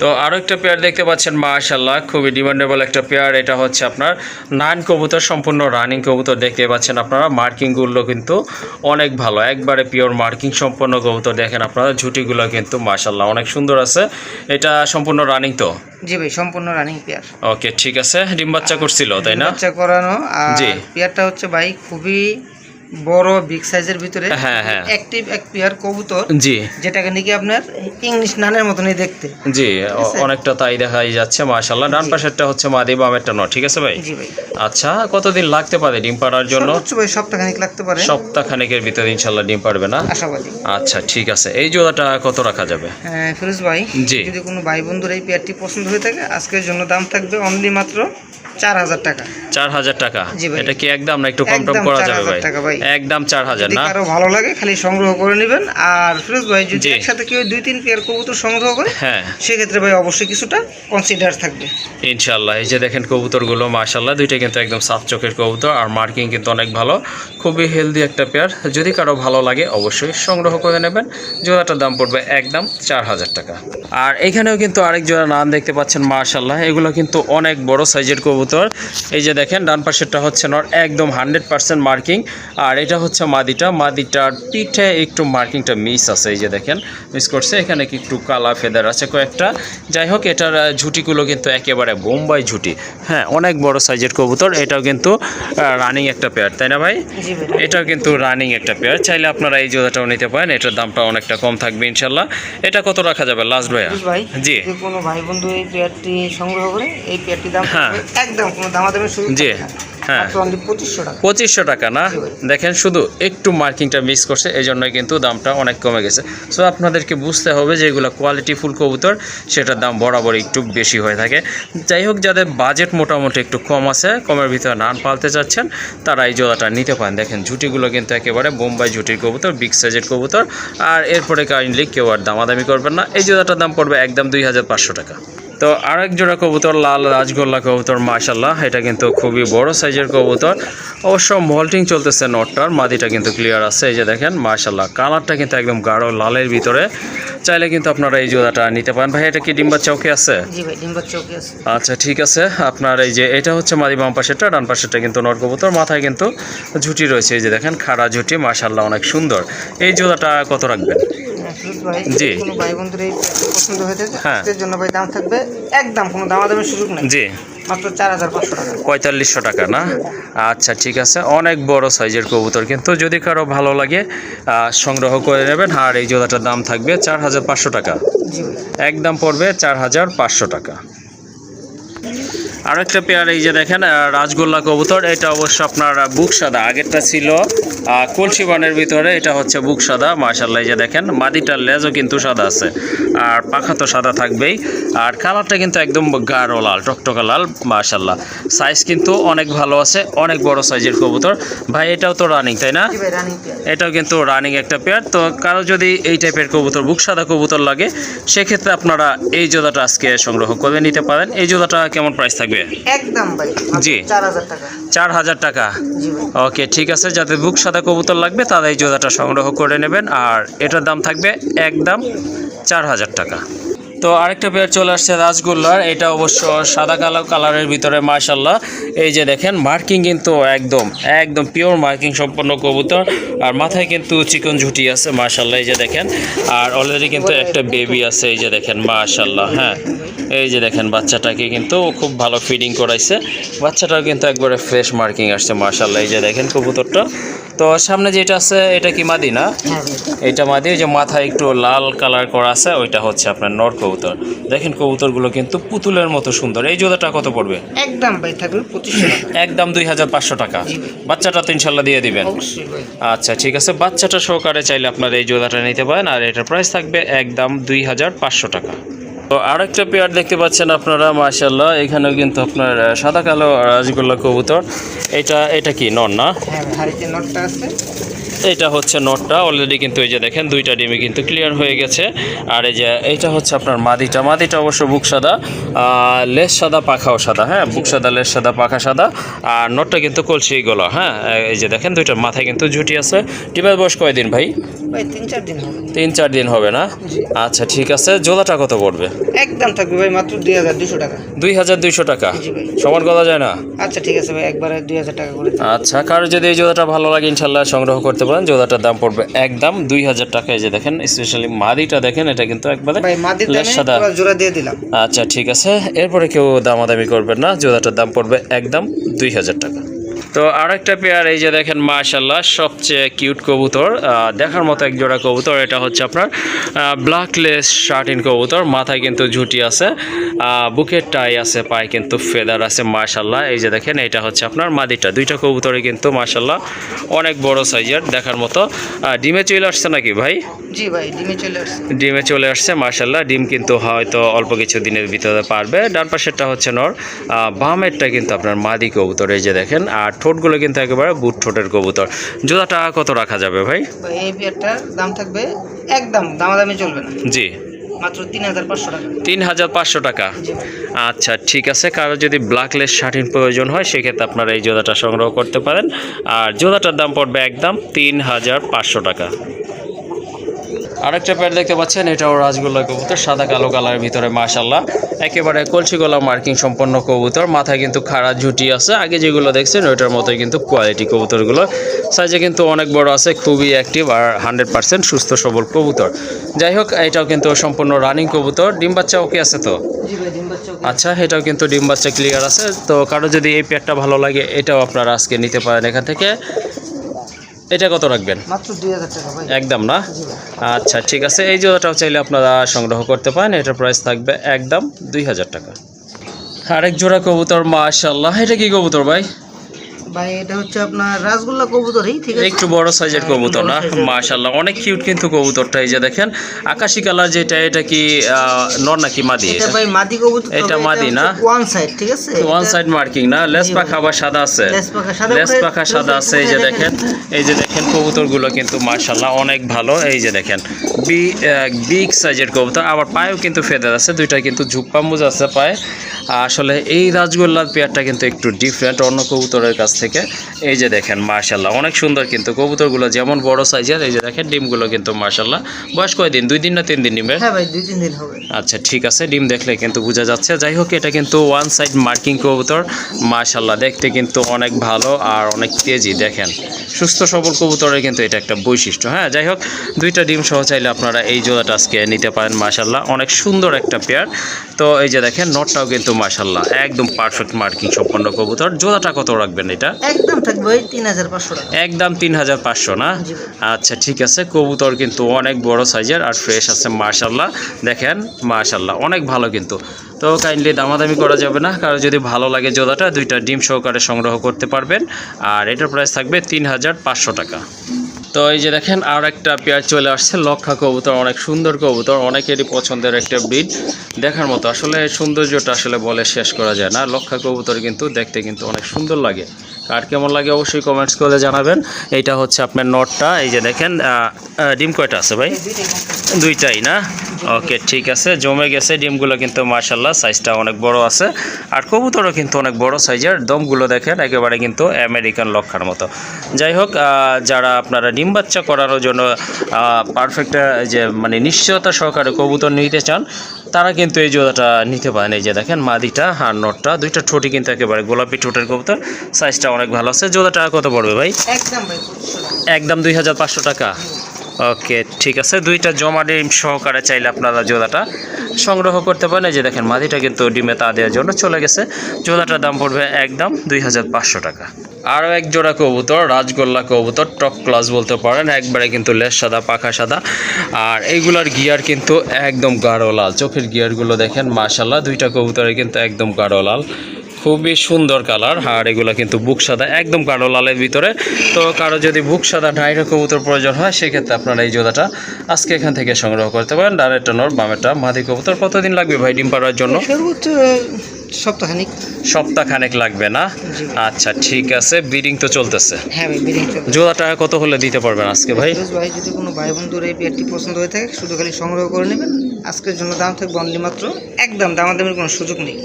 তো আরও একটা পেয়ার দেখতে পাচ্ছেন মাশাআল্লাহ, খুবই ডিমান্ডেবল একটা পেয়ার। এটা হচ্ছে আপনার নান কবুতর, সম্পূর্ণ রানিং কবুতর দেখতে পাচ্ছেন আপনারা। মার্কিংগুলো কিন্তু অনেক ভালো, একবারে পিওর মার্কিং সম্পন্ন কবুতর। দেখেন আপনারা ঝুটিগুলো কিন্তু মাশাআল্লাহ অনেক সুন্দর আছে। এটা সম্পূর্ণ রানিং তো? জি ভাই, সম্পূর্ণ রানিং পেয়ার। ওকে ঠিক আছে, ডিম বাচ্চা করছিল তাই না? বাচ্চা করানো। আর পেয়ারটা হচ্ছে ভাই খুবই বড় বিগ সাইজের ভিতরে অ্যাক্টিভ এক পেয়ার কবুতর। জি, যেটাকে নাকি আপনার ইংলিশ নানের মতনই দেখতে। জি, অনেকটা তাই দেখাই যাচ্ছে মাশাআল্লাহ। ডান পাশেরটা হচ্ছে মাদি, বামেরটা নর, ঠিক আছে ভাই? জি ভাই। আচ্ছা, কতদিন লাগতে পারে ডিম পাড়ার জন্য? সর্বোচ্চ ভাই সপ্তাহখানেক লাগতে পারে। সপ্তাহখানেকের ভিতরে ইনশাআল্লাহ ডিম পারবে না? আশাবাদী। আচ্ছা ঠিক আছে, এই জোড়াটা কত রাখা যাবে? হ্যাঁ ফিরোজ ভাই, যদি কোনো ভাই বন্ধুর এই পেয়ারটি পছন্দ হয়ে থাকে আজকের জন্য দাম থাকবে অনলি মাত্র 4,000 টাকা। 4,000 টাকা? এটা কি একদম না একটু কম টম করা যাবে ভাই? একদম 4,000 না? কারো ভালো লাগে খালি সংগ্রহ করে নেবেন। আর ফিরোজ ভাই যদি একসাথে কেউ 2-3 পেয়ার কবুতর সংগ্রহ করে সেক্ষেত্রে ভাই অবশ্যই কিছুটা কনসিডার থাকবে ইনশাআল্লাহ। এই যে দেখেন কবুতরগুলো মাশাআল্লাহ, দুইটা কিন্তু একদম সাফ চোখের কবুতর, আর মার্কিং কিন্তু অনেক ভালো, খুবই হেলদি একটা পেয়ার। যদি কারো ভালো লাগে অবশ্যই সংগ্রহ করে নেবেন। জোড়াটার দাম পড়বে একদম 4,000 টাকা। আর এখানেও কিন্তু আরেক জোড়া নান দেখতে পাচ্ছেন মাশাআল্লাহ, এগুলো কিন্তু অনেক বড় সাইজের কবুতর। কবুতর। এই যে দেখেন ডান পাশেরটা হচ্ছে নর, একদম 100% মার্কিং। আর এটা হচ্ছে মাদিটার পিঠে একটু মার্কিংটা মিস আছে, এই যে দেখেন মিস করছে, এখানে কি একটু কালা ফেদার আছে কয়েকটা। যাই হোক, এটার ঝুটিগুলো কিন্তু একেবারে বোম্বাই ঝুটি, হ্যাঁ অনেক বড় সাইজের কবুতর। এটাও কিন্তু রানিং একটা পেয়ার, তাই না ভাই? এটাও কিন্তু রানিং একটা পেয়ার। চাইলে আপনারা এই জোড়াটাও নিতে পারেন, এটার দামটা অনেকটা কম থাকবে ইনশাল্লাহ। এটা কত রাখা যাবে লাস্ট ভাইয়া? ভাই জি, যদি কোনো ভাই বন্ধু এই পেয়ারটি সংগ্রহ করে, এই পেয়ারটির দাম হ্যাঁ। একদম কোনো দামাদামি সুযোগ জি, থাকবে না। হ্যাঁ। মাত্র only 2500 টাকা। 2500 টাকা না? দেখেন শুধু একটু মার্কিংটা মিস করছে, এই জন্যই কিন্তু দামটা অনেক কমে গেছে। সো আপনাদেরকে বুঝতে হবে যে এগুলো কোয়ালিটি ফুল কবুতর, সেটার দাম বরাবর একটু বেশি হয়ে থাকে। যাই হোক, যাদের বাজেট মোটামুটি একটু কম আছে, কমের ভিতরে নান পালতে চাচ্ছেন, তারা এই জোড়াটা নিতে পারেন। দেখেন ঝুটিগুলো কিন্তু একেবারে বোম্বাই ঝুটির কবুতর, বিগ সাইজের কবুতর। আর এরপরে কাইন্ডলি কেউ আর দামাদামি করবেন না, এই জোড়াটার দাম পড়বে একদম 2500 টাকা। তো আরেক জোড়া কবুতর, লাল রাজগোল্লা কবুতর, মাশাল্লাহ এটা কিন্তু খুবই বড় সাইজের কবুতর। অবশ্য মল্টিং চলতেছে নটটার, মাদিটা কিন্তু ক্লিয়ার আছে। এই যে দেখেন মাশাল্লাহ, কালারটা কিন্তু একদম গাঢ় লালের ভিতরে। চাইলে কিন্তু আপনারা এই জোড়াটা নিতে পারেন। ভাই এটা কি ডিম্বা চৌকে আছে? জি ভাই, ডিম্বার চৌকি আছে। আচ্ছা ঠিক আছে, আপনার এই যে এটা হচ্ছে মাদি বাম পাশেরটা, ডান পাশেরটা কিন্তু নট কবুতর, মাথায় কিন্তু ঝুটি রয়েছে, এই যে দেখেন খাড়া ঝুটি, মাশাল্লাহ অনেক সুন্দর। এই জোড়াটা কত রাখবেন? ভাই জি। কোনো ভাই বন্ধুর এই পছন্দ হয়ে থাকে, হ্যাঁ। এর জন্য ভাই দাম থাকবে একদম কোনো দামাদামির সুযোগ নেই, জি, মাত্র 4500 টাকা। 4500 টাকা না? আচ্ছা ঠিক আছে, অনেক বড় সাইজের কবুতর, কিন্তু যদি কারো ভালো লাগে সংগ্রহ করে নেবেন। আর এই জোড়াটার দাম থাকবে 4500 টাকা, জি ভাই। একদম পড়বে 4500 টাকা। আরেকটা পেয়ার, এই যে দেখেন রাজগোল্লা কবুতর, এটা অবশ্য আপনার বুক সাদা, আগেরটা ছিল কলসি বানের ভিতরে, এটা হচ্ছে বুক সাদা। মাশাল্লাহ এই যে দেখেন মাদিটার লেজও কিন্তু সাদা আছে, আর পাখা তো সাদা থাকবেই। আর কালারটা কিন্তু একদম গাঢ় লাল, টকটকা লাল, মাশাল্লাহ সাইজ কিন্তু অনেক ভালো আছে, অনেক বড় সাইজের কবুতর। ভাই এটাও তো রানিং, তাই না? জি ভাই, রানিং পেয়ার। এটাও কিন্তু রানিং একটা পেয়ার। তো কারো যদি এই টাইপের কবুতর, বুক সাদা কবুতর লাগে, সেক্ষেত্রে আপনারা এই জোড়াটা আজকে সংগ্রহ করে নিতে পারেন। এই জোড়াটা কেমন প্রাইস থাকবে? একদম ভাই জি। 4000 টাকা। 4000 টাকা। জি ভাই। ওকে ঠিক আছে, যাদের বুক সাদা কবুতর লাগবে তারা এই জোড়াটা সংগ্রহ করে নেবেন। আর এটার দাম থাকবে একদম 4000 টাকা। তো আরেকটা পেয়ার চলে আসছে রাজগোল্লার, এটা অবশ্য সাদা কালো কালারের ভিতরে, মাশাল্লাহ এই যে দেখেন মার্কিং কিন্তু একদম একদম পিওর মার্কিং সম্পন্ন কবুতর। আর মাথায় কিন্তু চিকন ঝুটি আছে, মাশাল্লাহ এই যে দেখেন। আর অলরেডি কিন্তু একটা বেবি আছে, এই যে দেখেন মাশাল্লাহ। হ্যাঁ এই যে দেখেন বাচ্চাটাকে কিন্তু খুব ভালো ফিডিং করাইছে, বাচ্চাটাও কিন্তু একবারে ফ্রেশ মার্কিং আসছে, মাশাল্লাহ এই যে দেখেন কবুতরটা। তো সামনে যেটা আছে এটা কি মাদি না? হ্যাঁ ভাই। এটা মাদি, ওই যে মাথায় একটু লাল কালার করা আছে, ওইটা হচ্ছে আপনার নর কবুতর। দেখেন কবুতরগুলো কিন্তু পুতুলের মতো সুন্দর। এই জোড়াটা কত পড়বে? একদম ভাই থাকবে 2500 টাকা। একদম 2500 টাকা। জি ভাই। বাচ্চাটা তো ইনশাল্লাহ দিয়ে দিবেন। অবশ্যই ভাই। আচ্ছা ঠিক আছে, বাচ্চাটা সহকারে চাইলে আপনার এই জোড়াটা নিতে পারেন। আর এটার প্রাইস থাকবে একদম 2500 টাকা। তো আরেকটা পেয়ার দেখতে পাচ্ছেন আপনারা, মাশাল্লাহ এখানেও কিন্তু আপনার সাদা কালো রাজগোল্লা কবুতর। এটা কি নর না? হ্যাঁ ভাই, হাড়িতে নটটা আছে। এটা হচ্ছে নটটা, অলরেডি কিন্তু এই যে দেখেন দুইটা ডিমে কিন্তু ক্লিয়ার হয়ে গেছে। আর এই যে এইটা হচ্ছে আপনার মাদিটা অবশ্য বুক সাদা, লেস সাদা, পাখাও সাদা। হ্যাঁ বুক সাদা, লেস সাদা, পাখা সাদা। আর নটটা কিন্তু কলসি গলা। হ্যাঁ এই যে দেখেন দুইটার মাথায় কিন্তু ঝুটি আছে। ডিমের বয়স কয়দিন ভাই? ভাই 3-4 দিন হবে। 3-4 দিন হবে না? জি। আচ্ছা ঠিক আছে, জোড়াটা কত পড়বে? একদম থাকবে ভাই মাত্র 2200 টাকা। 2200 টাকা। জি ভাই। সমান করা যায় না? আচ্ছা ঠিক আছে ভাই, একবারে 2000 টাকা করে দিন। আচ্ছা, কারো যদি এই জোড়াটা ভালো লাগে ইনশাল্লাহ সংগ্রহ করতে পারেন। জোড়াটার দাম পড়বে একদম 2000 টাকা। এই যে দেখেন স্পেশালি মাদিটা দেখেন, এটা কিন্তু একবারে ভাই মাদির লেস দামে সাদা। পুরো জোড়া দিয়ে দিলাম। আচ্ছা ঠিক আছে, এরপরে কেউ দামাদামি করবেন না, জোড়াটার দাম পড়বে একদম 2000 টাকা। তো আরেকটা পেয়ার, এই যে দেখেন মাশাল্লাহ সবচেয়ে কিউট কবুতর, দেখার মতো এক জোড়া কবুতর। এটা হচ্ছে আপনার ব্ল্যাকলেস শার্টিন কবুতর, মাথায় কিন্তু ঝুটি আছে, বুকের টাই আছে, পায়ে কিন্তু ফেদার আছে, মাশাল্লাহ এই যে দেখেন। এটা হচ্ছে আপনার মাদিটা। দুইটা কবুতরে কিন্তু মাশাল্লাহ অনেক বড় সাইজের, দেখার মতো। ডিমে চলে আসছে নাকি ভাই? জি ভাই, ডিমে চলে আসছে। ডিমে চলে আসছে, মাশাল্লাহ ডিম কিন্তু হয়তো অল্প কিছু দিনের ভিতরে পারবে। ডান পাশেরটা হচ্ছে নর, বামেরটা কিন্তু আপনার মাদি কবুতর, এই যে দেখেন। আর ঠোঁটগুলো কিন্তু একেবারে বুট ঠোঁটের কবুতর। জোড়াটা কত রাখা যাবে ভাই? ভাই এই পেয়ারটার দাম থাকবে একদম দামাদামি চলবে না, জি মাত্র 3500 টাকা। 3500 টাকা। জি ভাই। আচ্ছা ঠিক আছে, কারো যদি ব্ল্যাকলেস শার্টিন প্রয়োজন হয় সেক্ষেত্রে আপনারা এই জোড়াটা সংগ্রহ করতে পারেন। আর জোড়াটার দাম পড়বে একদম 3500 টাকা। আরেকটা পেয়ার দেখতে পাচ্ছেন, এটাও রাজগোল্লা কবুতর, সাদা কালো কালারের ভিতরে মাশাআল্লাহ একেবারে কলসি গলা মার্কিং সম্পন্ন কবুতর। মাথায় কিন্তু খাড়া ঝুটি আছে, আগে যেগুলো দেখছেন ওইটার মতোই কিন্তু কোয়ালিটি কবুতরগুলো। সাইজে কিন্তু অনেক বড় আছে, খুবই অ্যাক্টিভ আর 100% সুস্থ সবল কবুতর। যাই হোক, এটাও কিন্তু সম্পূর্ণ রানিং কবুতর। ডিম বাচ্চা ওকে আছে তো? জি ভাই, ডিম বাচ্চা ওকে। আচ্ছা, এটাও কিন্তু ডিম বাচ্চা ক্লিয়ার আছে। তো কারো যদি এই পেয়ারটা ভালো লাগে, এটাও আপনারা আজকে নিতে পারেন এখান থেকে। এটা কত রাখবেন? মাত্র 2000 টাকা ভাই। একদম না? জি ভাই। আচ্ছা ঠিক আছে, এই জোড়াটাও চাইলে আপনারা সংগ্রহ করতে পারেন। এটার প্রাইস থাকবে একদম 2000 টাকা। আরেক জোড়া কবুতর মাশাআল্লাহ, এটা কি কবুতর ভাই? ভাই এটা হচ্ছে আপনার রাজগোল্লা কবুতরই, ঠিক আছে? একটু বড় সাইজের কবুতর না? বড় size-এর। মাশাআল্লাহ অনেক কিউট কিন্তু কবুতরটা। এই যে দেখেন আকাশি কালার যেটা, এটা কি নর নাকি মাদি? এটা ভাই মাদি কবুতর। এটা মাদি না? ওয়ান সাইড, ঠিক আছে? ওয়ান সাইড মার্কিং না? লেস পাখা আবার সাদা আছে? লেস পাখা সাদা আছে। এই যে দেখেন, এই যে দেখেন কবুতরগুলো কিন্তু মাশাআল্লাহ অনেক ভালো। এই যে দেখেন বিগ সাইজের কবুতর, আবার পায়েও কিন্তু ফেদার আছে, দুইটা কিন্তু ঝুপ্পা মুজ আছে পায়ে। আসলে এই রাজগোল্লার পেয়ারটা কিন্তু একটু ডিফারেন্ট অন্য কবুতরের কাছ থেকে। এই যে দেখেন মাশাআল্লাহ অনেক সুন্দর কিন্তু কবুতরগুলো, যেমন বড় সাইজের। এই যে দেখেন ডিমগুলো কিন্তু মাশাআল্লাহ। বয়স কয়দিন? 2 দিন না 3 দিন ডিমের? হ্যাঁ ভাই, 2-3 দিন হবে। আচ্ছা ঠিক আছে, ডিম দেখলে কিন্তু বোঝা যাচ্ছে। যাই হোক, এটা কিন্তু ওয়ান সাইড মার্কিং কবুতর মাশাআল্লাহ, দেখতে কিন্তু অনেক ভালো আর অনেক তেজি। দেখেন সুস্থ সবল কবুতরের কিন্তু এটা একটা বৈশিষ্ট্য। হ্যাঁ, যাই হোক, 2টা ডিম সহ চাইলে আপনারা এই জোড়াটা আজকে নিতে পারেন মাশাআল্লাহ, অনেক সুন্দর একটা পেয়ার। তো এই যে দেখেন নটটাও কিন্তু মাশাআল্লাহ একদম পারফেক্ট মার্কিং সম্পন্ন কবুতর। জোড়াটা কত রাখবেন এটা? একদম থাকবে ভাই 3500 টাকা। একদম 3500 না? জি। আচ্ছা ঠিক আছে, কবুতর কিন্তু অনেক বড় সাইজের আর ফ্রেশ আছে মাশাআল্লাহ। দেখেন মাশাআল্লাহ অনেক ভালো কিন্তু। তো কাইন্ডলি দামাদামি করা যাবে না, কারো যদি ভালো লাগে জোড়াটা 2টা ডিম সহকারে সংগ্রহ করতে পারবেন। আর এটার প্রাইস থাকবে 3500 টাকা। তো এই যে দেখেন আর একটা পেয়ার চলে আসছে, লক্ষা কবুতর। অনেক সুন্দর কবুতর, অনেকেরই পছন্দের একটা ব্রিড, দেখার মতো। আসলে সৌন্দর্যটা আসলে বলে শেষ করা যায় না। লক্ষা কবুতর কিন্তু দেখতে কিন্তু অনেক সুন্দর লাগে। আর কেমন লাগে অবশ্যই কমেন্টস করে জানাবেন। এইটা হচ্ছে আপনার নটটা। এই যে দেখেন ডিম কয়টা আছে ভাই? 2টাই না? ওকে ঠিক আছে, জমে গেছে ডিমগুলো কিন্তু মাশাআল্লাহ, সাইজটা অনেক বড় আছে। আর কবুতরও কিন্তু অনেক বড় সাইজের, দমগুলো দেখেন একেবারে কিন্তু আমেরিকান লক্ষার মতো। যাই হোক, যারা আপনারা ডিম বাচ্চা করানোর জন্য পারফেক্ট যে মানে নিশ্চয়তা সহকারে কবুতর নিতে চান, তারা কিন্তু এই জোড়াটা নিতে পারেন। এই যে দেখেন মাদিটা আর নটটা, 2টা ঠোঁটই কিন্তু একেবারে গোলাপি ঠোঁটের কবুতর, সাইজটা অনেক ভালো আছে। জোড়াটা কত পড়বে ভাই? একদম ভাই 2500 টাকা। একদম 2500 টাকা। ওকে ঠিক আছে, 2টা জমা ডিম সহকারে চাইলে আপনারা জোড়াটা সংগ্রহ করতে পারেন। এই যে দেখেন মাদিটা কিন্তু ডিমে তা দেওয়ার জন্য চলে গেছে। জোড়াটার দাম পড়বে একদম 2500 টাকা। আরও এক জোড়া কবুতর, রাজগোল্লা কবুতর, টপ ক্লাস বলতে পারেন। একবারে কিন্তু লেজ সাদা, পাখা সাদা। আর এইগুলার গিয়ার কিন্তু একদম গাঢ় লাল, চোখের গিয়ারগুলো দেখেন মাশাআল্লাহ। 2টা কবুতরের কিন্তু একদম গাঢ় লাল, খুবই সুন্দর কালার। আর এগুলো কিন্তু বুক সাদা, একদম গাঢ় লালের ভিতরে। তো কারো যদি বুক সাদা ডাইরে কবুতর প্রয়োজন হয়, সেক্ষেত্রে আপনারা এই জোড়াটা আজকে এখান থেকে সংগ্রহ করতে পারেন। ডাইরেক্ট নর, বামেটা মাদি কবুতর। কতদিন লাগবে ভাই ডিম পাড়ার জন্য? সর্বোচ্চ সপ্তাহখানিক। সপ্তাহখানেক লাগবে না? জি। আচ্ছা ঠিক আছে, ব্রিডিং তো চলতেছে। হ্যাঁ ভাই, বিডিং চলবে। জোড়াটা কত হলে দিতে পারবেন আজকে ভাই? ভাই যদি কোনো ভাই বন্ধুর এই পেয়ারটি পছন্দ হয়ে থাকে, শুধু খালি সংগ্রহ করে নেবেন। আজকের জন্য দাম থাকবে অনলি মাত্র, একদম দামাদামির কোনো সুযোগ নেই,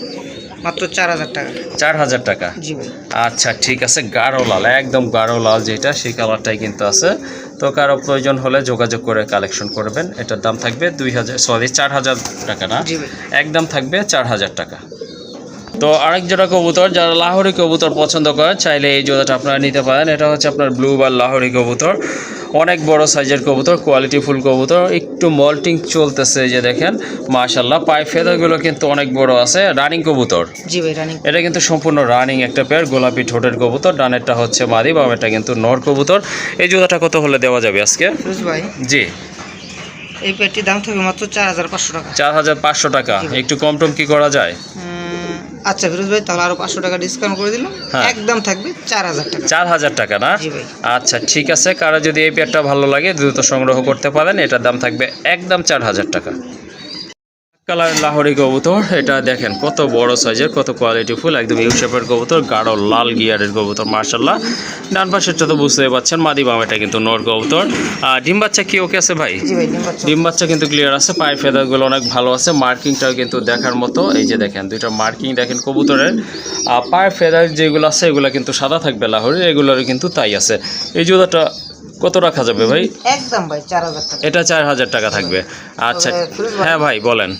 মাত্র 4000 টাকা। 4000 টাকা? জি ভাই। আচ্ছা ঠিক আছে, গাঢ় লাল, একদম গাঢ় লাল যেটা, সেই কালারটাই কিন্তু আছে। তো কারো প্রয়োজন হলে যোগাযোগ করে কালেকশন করবেন। এটার দাম থাকবে 4000 টাকা না? জি ভাই। একদম থাকবে 4000 টাকা। তো আরেক জোড়া কবুতর, যারা লাহোরি কবুতর পছন্দ করেন, চাইলে এই জোড়াটা আপনারা নিতে পারেন। এটা হচ্ছে আপনার ব্লু বার লাহোরি কবুতর, অনেক বড় সাইজের কবুতর, কোয়ালিটি ফুল কবুতর। একটু মল্টিং চলতেছে, এই যে দেখেন মাশাআল্লাহ। পায়ে ফেদারগুলো কিন্তু অনেক বড় আছে। রানিং কবুতর? জি ভাই, রানিং। এটা কিন্তু সম্পূর্ণ রানিং একটা পেয়ার, গোলাপি ঠোঁটের কবুতর। ডানেরটা হচ্ছে মাদি, বামেরটা কিন্তু নর কবুতর। এই জোড়াটা কত হলে দেওয়া যাবে আজকে ভাই? জি, এই পেয়ারটির দাম থাকবে মাত্র 4500 টাকা। 4500 টাকা। একটু কম টম কি করা যায়? আচ্ছা ফিরোজ ভাই, তাহলে আরো 500 টাকা ডিসকাউন্ট করে দিলাম। হ্যাঁ। একদম থাকবে 4000 টাকা। 4000 টাকা না? জি ভাই। আচ্ছা ঠিক আছে, কারো যদি এই পেয়ারটা ভালো লাগে দ্রুত সংগ্রহ করতে পারেন। এটার দাম থাকবে একদম 4000 টাকা। কালার লাহোরি কবুতর, এটা দেখেন কত বড় সাইজের, কত কোয়ালিটি ফুল, একদম ইউ শেপের কবুতর, গাঢ় লাল গিয়ারের কবুতর মাশাআল্লাহ। ডান পাশেরটা তো বুঝতেই পারছেন মাদি, বামেটা কিন্তু নর কবুতর। ডিম বাচ্চা কি ওকে আছে ভাই? জি ভাই, ডিম বাচ্চা। ডিম বাচ্চা কিন্তু ক্লিয়ার আছে, পায়ের ফেদারগুলো অনেক ভালো আছে, মার্কিংটাও কিন্তু দেখার মতো। এই যে দেখেন 2টা মার্কিং দেখেন কবুতরের। পায়ের ফেদার যেগুলো আছে এগুলো কিন্তু সাদা থাকবে লাহোরি, এগুলোরও কিন্তু তাই আছে। এই জোড়াটা কত রাখা যাবে ভাই? একদম ভাই 4000 টাকা। এটা 4000 টাকা থাকবে। আচ্ছা হ্যাঁ ভাই বলেন।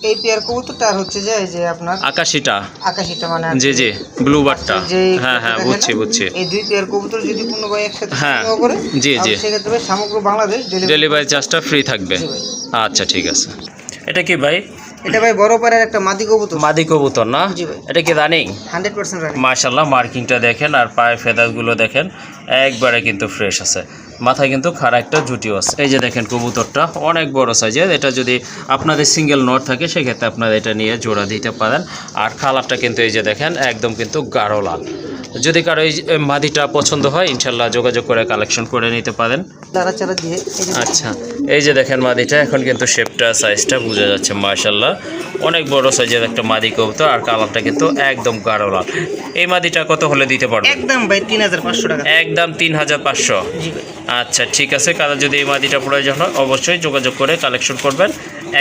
এই পেয়ার কবুতরটা আর হচ্ছে যে এই যে আপনার আকাশিটা মানে জি জি ব্লু বারটা হ্যাঁ হ্যাঁ দেখেন বুঝছি না, বুঝছি। এই দুই পেয়ার কবুতর যদি কোনো ভাই একসাথে হ্যাঁ, সংগ্রহ করে জি, জি। সেক্ষেত্রে ভাই সমগ্র বাংলাদেশ ডেলিভারি চার্জটা ফ্রি থাকবে। জি ভাই। আচ্ছা ঠিক আছে। এটা কি ভাই? এটা ভাই বড় পাড়ার একটা মাদি কবুতর। মাদি কবুতর না? জি ভাই। এটা কি রানিং? 100% রানিং। মাশাআল্লাহ মার্কিংটা দেখেন আর পায়ের ফেদারগুলো দেখেন একবারে কিন্তু ফ্রেশ আছে। মাথায় কিন্তু খাড়া একটা জুটিও আছে। এই যে দেখেন কবুতরটা অনেক বড় সাইজের। এটা যদি আপনাদের সিঙ্গেল নট থাকে সেক্ষেত্রে আপনারা এটা নিয়ে জোড়া দিতে পারেন। আর কালারটা কিন্তু এই যে দেখেন একদম কিন্তু গাঢ় লাল। যদি কারো এই মাদিটা পছন্দ হয় ইনশাল্লাহ যোগাযোগ করে কালেকশন করে নিতে পারেন। চারা দিয়ে আচ্ছা এই যে দেখেন মাদিটা এখন কিন্তু শেপটা সাইজটা বোঝা যাচ্ছে মাশাআল্লাহ অনেক বড় সাইজের একটা মাদি কবুতর আর কালারটা কিন্তু একদম গাঢ় লাল। এই মাদিটা কত হলে দিতে পারবেন? একদম ভাই 3500 টাকা। একদম 3500। জি ভাই। আচ্ছা ঠিক আছে, কারো যদি এই মাদিটা প্রয়োজন হয় অবশ্যই যোগাযোগ করে কালেকশন করবেন।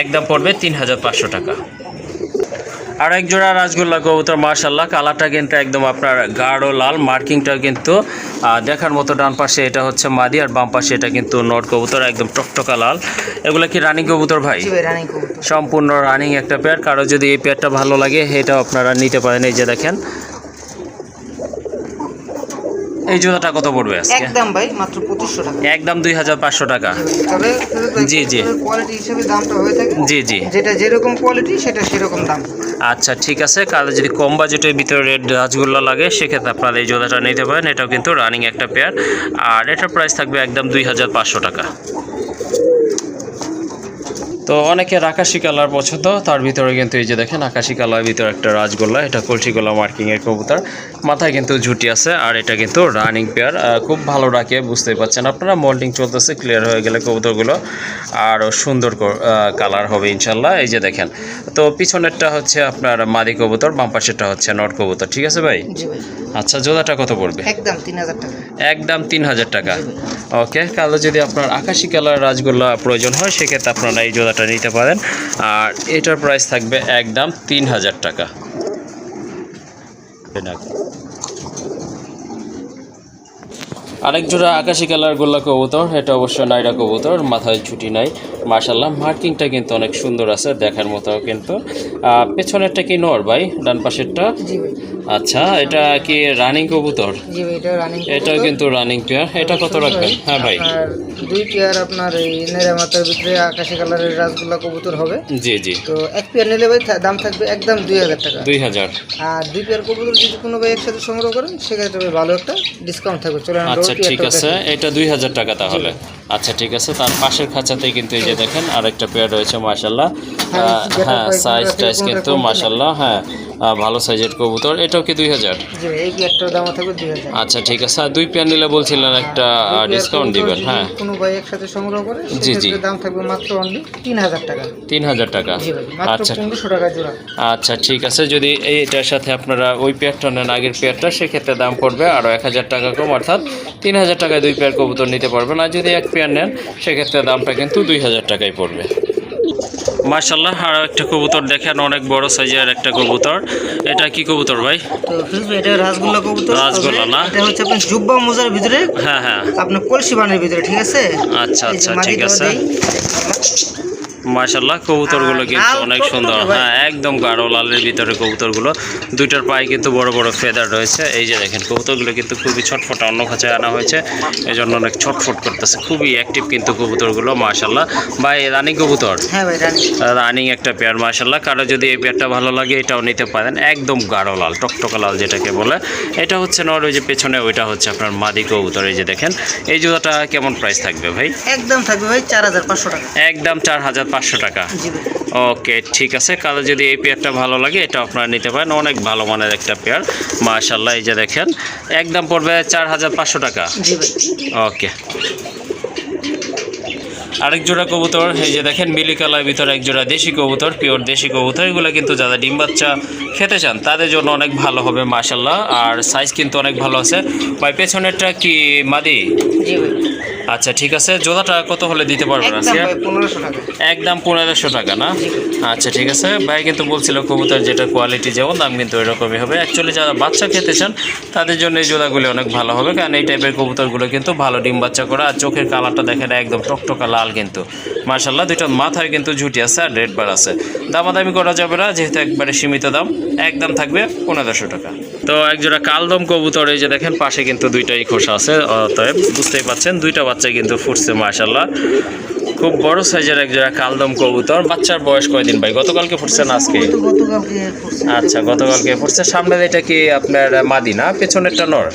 একদম পড়বে 3500 টাকা। আর এক জোড়া রাজগোল্লা কবুতর মাশাআল্লাহ কালারটা কিন্তু একদম আপনার গাঢ় লাল। মার্কিংটা কিন্তু দেখার মতো। ডান পাশে এটা হচ্ছে মাদি আর বাম পাশে এটা কিন্তু নট কবুতর একদম টকটকা লাল। এগুলো কি রানিং কবুতর ভাই? জি ভাই রানিং কবুতর। সম্পূর্ণ রানিং একটা পেয়ার। কারো যদি এই পেয়ারটা ভালো লাগে এটাও আপনারা নিতে পারেন। এই যে দেখেন এই জোড়াটা কত পড়বে আজকে? একদম ভাই মাত্র 2500 টাকা। একদম 2500 টাকা। তবে জি জি কোয়ালিটি হিসেবে দামটা হয়ে থাকে। জি জি যেটা যেরকম কোয়ালিটি সেটা সেরকম দাম। আচ্ছা ঠিক আছে, কারো যদি কম বাজেটের ভিতরে রেড রাজগোল্লা লাগে সেক্ষেত্রে আপনারা এই জোড়াটা নিতে পারেন। এটাও কিন্তু রানিং একটা পেয়ার আর এটার প্রাইস থাকবে একদম 2500 টাকা। তো অনেকের আকাশি কালার পছন্দ, তার ভিতরে কিন্তু এই যে দেখেন আকাশি কালারের ভিতরে একটা রাজগোল্লা। এটা কলসিগোলা মার্কিংয়ের কবুতর, মাথায় কিন্তু ঝুটি আছে আর এটা কিন্তু রানিং পেয়ার। খুব ভালো ডাকে, বুঝতেই পারছেন আপনারা। মোল্ডিং চলতেছে, ক্লিয়ার হয়ে গেলে কবুতরগুলো আরও সুন্দর কালার হবে ইনশাল্লাহ। এই যে দেখেন, তো পিছনেরটা হচ্ছে আপনার মাদি কবুতর, বাম পাশেরটা হচ্ছে নট কবুতর। ঠিক আছে ভাই? জি ভাই। আচ্ছা জোড়াটা কত পড়বে? একদম 3000 টাকা। একদম 3000 টাকা। ওকে, কালো যদি আপনার আকাশি কালার রাজগোল্লা প্রয়োজন হয় সেক্ষেত্রে আপনারা এই জোড়াটা নিতে পারেন আর এটার প্রাইস থাকবে একদম 3000 টাকা। আরেক জোড়া আকাশি কালার গোল্লা কবুতর, এটা অবশ্য নাইরা কবুতর, মাথায় ছুটি নাই। মাশাআল্লাহ মার্কিংটা কিন্তু অনেক সুন্দর আছে, দেখার মতো কিন্তু। পেছনেরটা কি নর ভাই? ডান পাশেরটা? জি ভাই। আচ্ছা এটা কি রানিং কবুতর? জি ভাই এটা রানিং। এটাও কিন্তু রানিং পেয়ার। এটা কত রাখবেন? হ্যাঁ ভাই। আর দুই পেয়ার আপনার এই নেড়া মাথার ভিতরে আকাশি কালারের রাজগোল্লা কবুতর হবে। জি জি। তো এক পেয়ার নিলে ভাই দাম থাকবে একদম 2000 টাকা। 2000। আর দুই পেয়ার কবুতর যদি কোনো ভাই একসাথে সংগ্রহ করেন সেক্ষেত্রে ভাই ভালো একটা ডিসকাউন্ট থাকবে। চলে আচ্ছা ঠিক আছে, এটা 2000 টাকা তাহলে। আচ্ছা ঠিক আছে, তার পাশের খাঁচাতেই কিন্তু এই যে দেখেন আরেকটা পেয়ার রয়েছে মাশাআল্লাহ। হ্যাঁ সাইজ টাইজ কিন্তু মাশাআল্লাহ হ্যাঁ ভালো সাইজের কবুতর। এটাও কি 2000? জি ভাই এই পেয়ারটার দাম থাকবে 2000। আচ্ছা ঠিক আছে, আর দুই পেয়ার নিলে বলছিলেন একটা ডিসকাউন্ট দিবেন। হ্যাঁ কোনো ভাই একসাথে সংগ্রহ করে জি জি, দাম থাকবে মাত্র অনলি 3000 টাকা। 3000 টাকা। জি ভাই মাত্র আচ্ছা 1500 টাকা জোড়া। আচ্ছা ঠিক আছে, যদি এইটার সাথে আপনারা ওই পেয়ারটা নেন আগের পেয়ারটা সেক্ষেত্রে দাম পড়বে আরও 1000 টাকা কম, অর্থাৎ 3000 টাকায় দুই পেয়ার কবুতর নিতে পারবেন। আর যদি এক পেয়ার নেন সেক্ষেত্রে দামটা কিন্তু 2000 টাকাই পড়বে। মাশাআল্লাহ আরও একটা কবুতর দেখেন, অনেক বড় সাইজের একটা কবুতর। এটা কি কবুতর ভাই? তো এটা রাজগোল্লা কবুতর। রাজগোল্লা না? এটা হচ্ছে আপনার জুব্বা মোজার ভিতরে, হ্যাঁ হ্যাঁ আপনার কলসি বানের ভিতরে। ঠিক আছে? আচ্ছা আচ্ছা ঠিক আছে। মাশাআল্লাহ কবুতরগুলো কিন্তু অনেক সুন্দর। হ্যাঁ একদম গাঢ় লালের ভিতরে কবুতরগুলো। দুইটার পায়ে কিন্তু বড় বড় ফেদার রয়েছে। এই যে দেখেন কবুতরগুলো কিন্তু খুবই ছটফট, অন্য খাঁচায় আনা হয়েছে এই জন্য অনেক ছটফট করতেছে। খুবই অ্যাক্টিভ কিন্তু কবুতরগুলো মাশাআল্লাহ। ভাই রানিং কবুতর? হ্যাঁ ভাই রানিং। রানিং একটা পেয়ার মাশাআল্লাহ। কারো যদি এই পেয়ারটা ভালো লাগে এটাও নিতে পারেন। একদম গাঢ় লাল, টকটকা লাল যেটাকে বলে। এটা হচ্ছে নর, ওই যে পেছনে ওইটা হচ্ছে আপনার মাদি কবুতর। এই যে দেখেন এই জোড়াটা কেমন প্রাইস থাকবে ভাই? একদম থাকবে ভাই 4500 টাকা। একদম 4500 টাকা। জি ভাই। ওকে ঠিক আছে, কারো যদি এই পেয়ারটা ভালো লাগে এটা আপনারা নিতে পারেন। অনেক ভালো মানের একটা পেয়ার মাশাআল্লাহ। এই যে দেখেন একদম পড়বে 4500 টাকা। জি ভাই। ওকে, আরেক জোড়া কবুতর এই যে দেখেন মিলি কালার ভিতরে এক জোড়া দেশি কবুতর, পিওর দেশি কবুতর। এগুলো কিন্তু যারা ডিম বাচ্চা খেতে চান তাদের জন্য অনেক ভালো হবে মাশাআল্লাহ। আর সাইজ কিন্তু অনেক ভালো আছে। ভাই পেছনেরটা কি মাদি? জি ভাই। আচ্ছা ঠিক আছে, জোড়াটা কত হলে দিতে পারবেন একদম আজকে? ভাই 1500 টাকা। একদম 1500 টাকা না? আচ্ছা ঠিক আছে, ভাই কিন্তু বলছিল কবুতর যেটা কোয়ালিটি যেমন দাম কিন্তু এরকমই হবে। অ্যাকচুয়ালি যারা বাচ্চা খেতে চান তাদের জন্য এই জোড়াগুলি অনেক ভালো হবে, কারণ এই টাইপের কবুতরগুলো কিন্তু ভালো ডিম বাচ্চা করা। আর চোখের কালারটা দেখেন একদম টকটকা লাল কিন্তু মাশাআল্লাহ। দুইটা মাথায় কিন্তু ঝুটি আছে আর রেড বার আছে। দামাদামি করা যাবে না, যেহেতু একবারে সীমিত দাম, একদম থাকবে 1500 টাকা। তো একজোড়া কালদম কবুতর, এই যে দেখেন পাশে কিন্তু দুইটাই খোসা আছে, অতএব বুঝতেই পাচ্ছেন দুইটা বাচ্চা কিন্তু ফুটছে মাশাআল্লাহ। খুব বড় সাইজের একজোড়া কালদম কবুতর। বাচ্চার বয়স কয়দিন ভাই? গতকালকে ফুটছে না আজকে? গতকালকে ফুটছে। আচ্ছা গতকালকে ফুটছে। সামনের এটা কি আপনার মাদি না পেছনেরটা নর?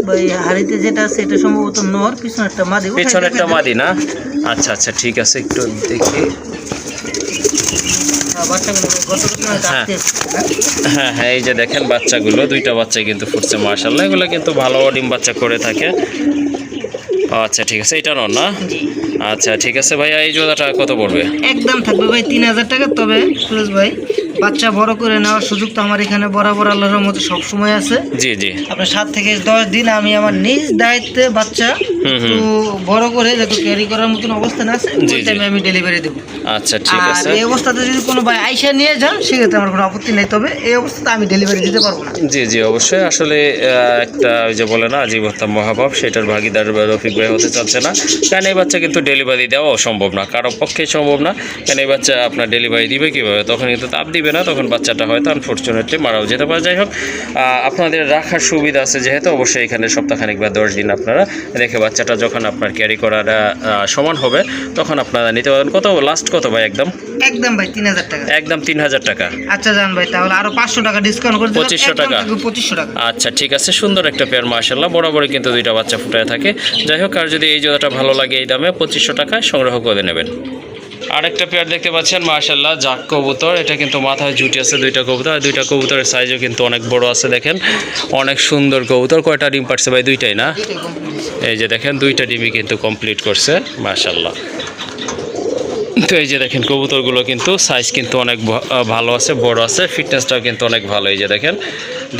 ভাই হাড়িতে যেটা আছে এটা সম্ভবত নর, পিছনেরটা মাদি। পেছনেরটা মাদি না? আচ্ছা আচ্ছা ঠিক আছে, একটু দেখি। হ্যাঁ হ্যাঁ হ্যাঁ, এই যে দেখেন বাচ্চাগুলো, দুইটা বাচ্চা কিন্তু ফুটছে মাশাআল্লাহ। এগুলো কিন্তু ভালো ডিম বাচ্চা করে থাকে। আচ্ছা ঠিক আছে, এটা নর না? আচ্ছা ঠিক আছে ভাইয়া, এই জোড়াটা কত পড়বে? একদম থাকবে ভাই 3000 টাকা। তবে ফিরোজ ভাই, বাচ্চা বড় করে নেওয়ার সুযোগ তো আমার এখানে বরাবর আল্লাহর রহমতে সব সময় আছে। জি জি। আপনার 7 থেকে 10 দিন আমি আমার নিজ দায়িত্বে বাচ্চা একটু বড় করে যাতে ক্যারি করার মতন অবস্থা না আছে, জি, ওই টাইমে আমি ডেলিভারি দেবো। আচ্ছা ঠিক আর আছে। এই অবস্থাতে যদি কোনো ভাই আইসা নিয়ে যান সেক্ষেত্রে আমার কোনো আপত্তি নেই, তবে এই অবস্থাতে আমি ডেলিভারি দিতে পারবো না। জি জি অবশ্যই। আসলে একটা ওই যে বলে না জীবত্তা মহাপাপ, সেটার ভাগিদার রফিক ভাই হতে চাচ্ছে না, কারণ এই বাচ্চা কিন্তু ডেলিভারি দেওয়াও সম্ভব না, কারো পক্ষে সম্ভব না। কারণ এই বাচ্চা আপনার ডেলিভারি দিবে কীভাবে? তখন কিন্তু তাপ দিবে না, তখন বাচ্চাটা হয়তো আনফর্চুনেটলি মারাও যেতে পারে। যাই হোক, আপনাদের রাখার সুবিধা আছে যেহেতু, অবশ্যই এখানে সপ্তাহখানিক বা 10 দিন আপনারা রেখে বাচ্চাটা যখন আপনার ক্যারি করার সমান হবে তখন আপনারা নিতে পারবেন। কত লাস্ট কত ভাই? একদম একদম ভাই 3000 টাকা। একদম 3000 টাকা। আচ্ছা জান ভাই, তাহলে আরো 500 টাকা ডিসকাউন্ট করে দিলাম। 2500 টাকা। 2500 টাকা। আচ্ছা ঠিক আছে, সুন্দর একটা পেয়ার মাশাআল্লাহ। বরাবরই কিন্তু দুইটা বাচ্চা ফুটায় থাকে। যাই হোক, আর যদি এই জোড়াটা ভালো লাগে এই দামে 2500 টাকায় সংগ্রহ করে নেবেন। আরেকটা পেয়ার দেখতে পাচ্ছেন মাশাআল্লাহ, জাক কবুতর। এটা কিন্তু মাথায় ঝুটি আছে দুইটা কবুতর, আর দুইটা কবুতরের সাইজও কিন্তু অনেক বড় আছে। দেখেন অনেক সুন্দর কবুতর। কয়টা ডিম পারছে ভাই? দুইটাই না? এই যে দেখেন দুইটা ডিমই কিন্তু কমপ্লিট করছে মাশাআল্লাহ। তো এই যে দেখেন কবুতরগুলো কিন্তু সাইজ কিন্তু অনেক ভালো আছে, বড় আছে, ফিটনেসটাও কিন্তু অনেক ভালো। এই যে দেখেন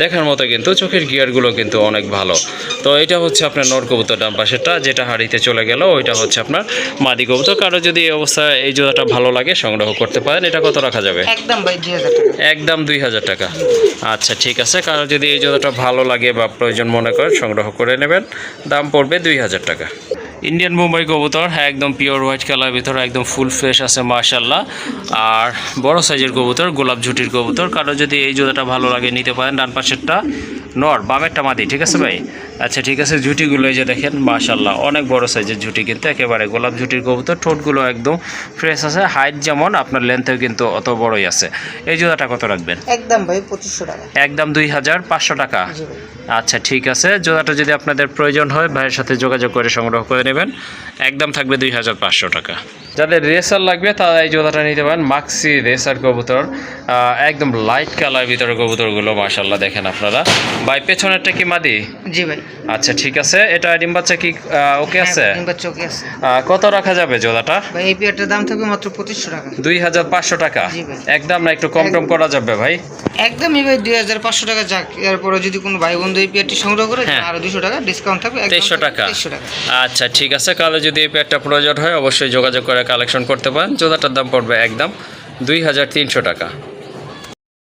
দেখার মতো কিন্তু চোখের গিয়ারগুলো কিন্তু অনেক ভালো। তো এটা হচ্ছে আপনার নর কবুতর ডান পাশেরটা, যেটা হাড়িতে চলে গেল ওইটা হচ্ছে আপনার মাদি কবুতর। কারো যদি এই অবস্থায় এই জোড়াটা ভালো লাগে সংগ্রহ করতে পারেন। এটা কত রাখা যাবে? একদম ভাই 2000 টাকা। একদম 2000 টাকা। আচ্ছা ঠিক আছে, কারো যদি এই জোড়াটা ভালো লাগে বা প্রয়োজন মনে করেন সংগ্রহ করে নেবেন। দাম পড়বে 2000 টাকা। ইন্ডিয়ান মুম্বাই কবুতর, হ্যাঁ একদম পিওর হোয়াইট কালার ভিতরে, একদম ফুল ফ্রেশ আছে মাশাআল্লাহ। আর বড় সাইজের কবুতর, গোলাপ ঝুটির কবুতর। কারো যদি এই জোড়াটা ভালো লাগে নিতে পারেন। ডান পাশেরটা নর, বামেরটা মাদি, ঠিক আছে ভাই? আচ্ছা ঠিক আছে, ঝুটিগুলো এই যে দেখেন মাশাআল্লাহ অনেক বড় সাইজের ঝুটি, কিন্তু একেবারে গোলাপ ঝুটির কবুতর। ঠোঁটগুলো একদম ফ্রেশ আছে, হাইট যেমন আপনার লেন্থেও কিন্তু অত বড়ই আছে। এই জোড়াটা কত রাখবেন? একদম ভাই 2500 টাকা। একদম 2500 টাকা। আচ্ছা ঠিক আছে, জোড়াটা যদি আপনাদের প্রয়োজন হয় ভাইয়ের সাথে যোগাযোগ করে সংগ্রহ করে নেবেন। একদম থাকবে 2500 টাকা। যাদের রেসার লাগবে তারা এই জোড়াটা নিতে পারেন, মাক্সি রেসার কবুতর। একদম লাইট কালার ভিতরে কবুতরগুলো মাশাআল্লাহ দেখেন আপনারা। ভাই পেছনেরটা কি মাদি? জি ভাই। আচ্ছা ঠিক আছে, এটা ডিম বাচ্চা কি ওকে আছে? ডিম বাচ্চা ওকে আছে। কত রাখা যাবে জোড়াটা? ভাই এই পেয়ারটার দাম থাকবে মাত্র 2500 টাকা। 2500 টাকা। জি ভাই। একদম না, একটু কম টম করা যাবে ভাই? একদমই ভাই 2500 টাকা যাক। এরপরে যদি কোনো ভাই বন্ধু এই পেয়ারটি সংগ্রহ করে হ্যাঁ। আরো 200 টাকা ডিসকাউন্ট থাকবে। 2300 টাকা। 2300 টাকা। আচ্ছা ঠিক আছে, কালো যদি এই পেয়ারটা প্রয়োজন হয় অবশ্যই যোগাযোগ করে কালেকশন করতে পারেন। জোড়াটার দাম পড়বে একদম 2300 টাকা।